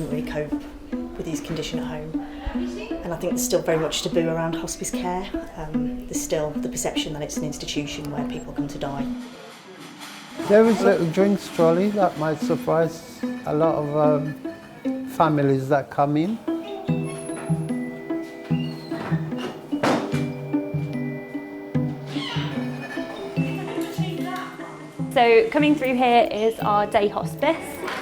couldn't really cope with his condition at home. And I think there's still very much taboo around hospice care. There's still the perception that it's an institution where people come to die. There is a little drinks trolley that might surprise a lot of families that come in. So coming through here is our day hospice.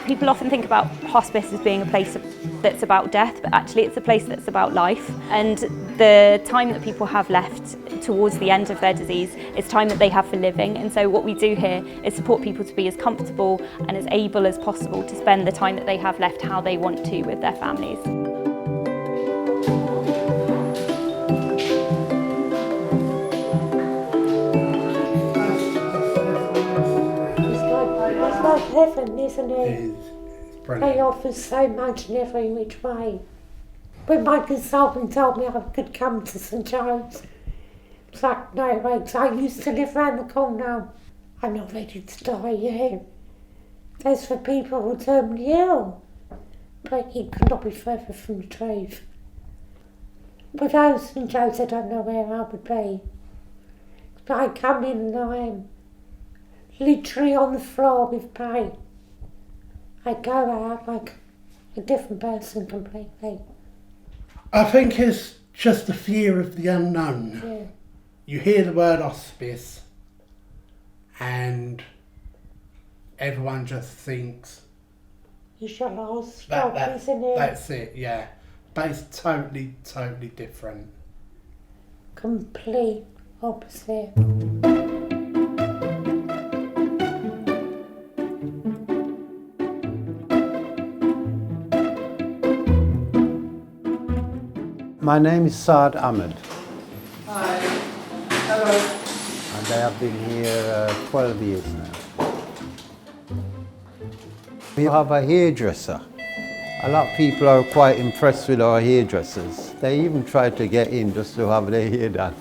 People often think about hospice as being a place that's about death, but actually it's a place that's about life. And the time that people have left towards the end of their disease is time that they have for living. And so what we do here is support people to be as comfortable and as able as possible to spend the time that they have left how they want to with their families. It's like heaven, isn't it? It is. It's brilliant. They offer so much in every which way. When my consultant told me I could come to St John's, it's like, no way, 'cause I used to live round the corner. I'm not ready to die yet. That's for people who are terminally ill. But it could not be further from the truth. Without St John's, I don't know where I would be. But I come in and I am literally on the floor with pain. I go out like a different person completely. I think it's just the fear of the unknown. Yeah. You hear the word hospice and everyone just thinks You shall last stop, isn't it? that's it, yeah. But it's totally different. Complete opposite. My name is Saad Ahmed. Hi. Hello. And I have been here 12 years now. We have a hairdresser. A lot of people are quite impressed with our hairdressers. They even try to get in just to have their hair done.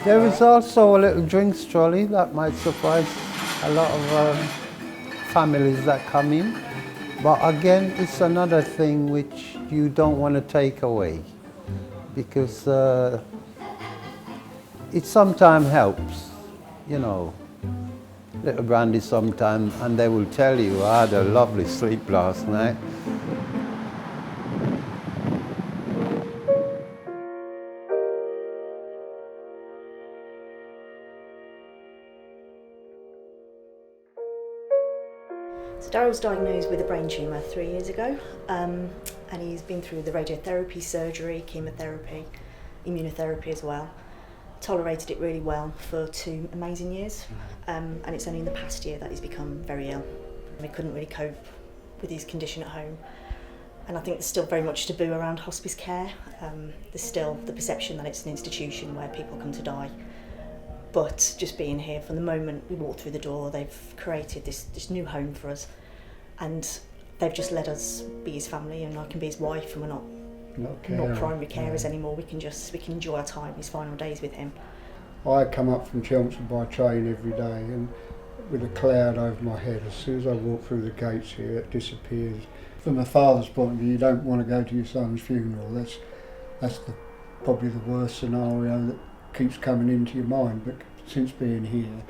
There is also a little drinks trolley that might surprise a lot of families that come in. But again, it's another thing which you don't want to take away, because it sometimes helps, you know, little brandy sometimes, and they will tell you, I had a lovely sleep last night. So Darryl was diagnosed with a brain tumour 3 years ago, and he's been through the radiotherapy, surgery, chemotherapy, immunotherapy as well. Tolerated it really well for 2 amazing years, and it's only in the past year that he's become very ill. He couldn't really cope with his condition at home, and I think there's still very much taboo around hospice care. There's still the perception that it's an institution where people come to die. But just being here, from the moment we walked through the door, they've created this new home for us, and they've just let us be his family, and I can be his wife, and we're not primary carers anymore. We can enjoy our time, his final days with him. I come up from Chelmsford by train every day, and with a cloud over my head, as soon as I walk through the gates here, it disappears. From a father's point of view, you don't want to go to your son's funeral. That's probably the worst scenario that keeps coming into your mind. But since being here,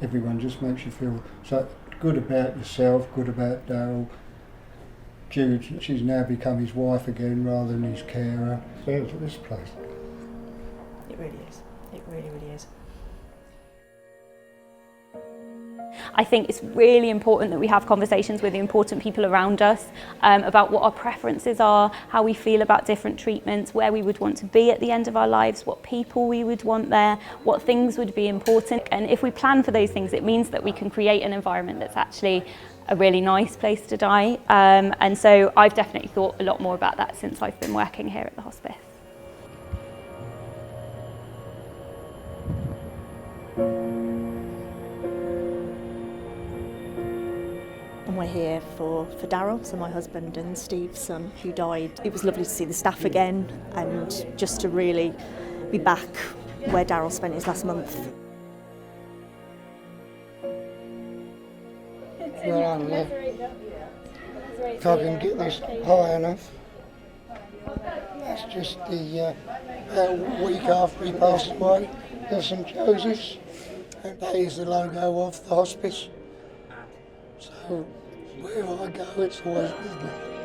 everyone just makes you feel so good about yourself, good about Darryl. Jude, she's now become his wife again rather than his carer. So it's this place. It really is. It really, really is. I think it's really important that we have conversations with the important people around us about what our preferences are, how we feel about different treatments, where we would want to be at the end of our lives, what people we would want there, what things would be important. And if we plan for those things, it means that we can create an environment that's actually a really nice place to die. And so I've definitely thought a lot more about that since I've been working here at the hospice. And we're here for Darryl, so my husband and Steve's son, who died. It was lovely to see the staff again and just to really be back where Darryl spent his last month. if I can get this high enough. That's just the about a week after he passed away of St Joseph's, and that is the logo of the hospice. So wherever I go, it's always with me.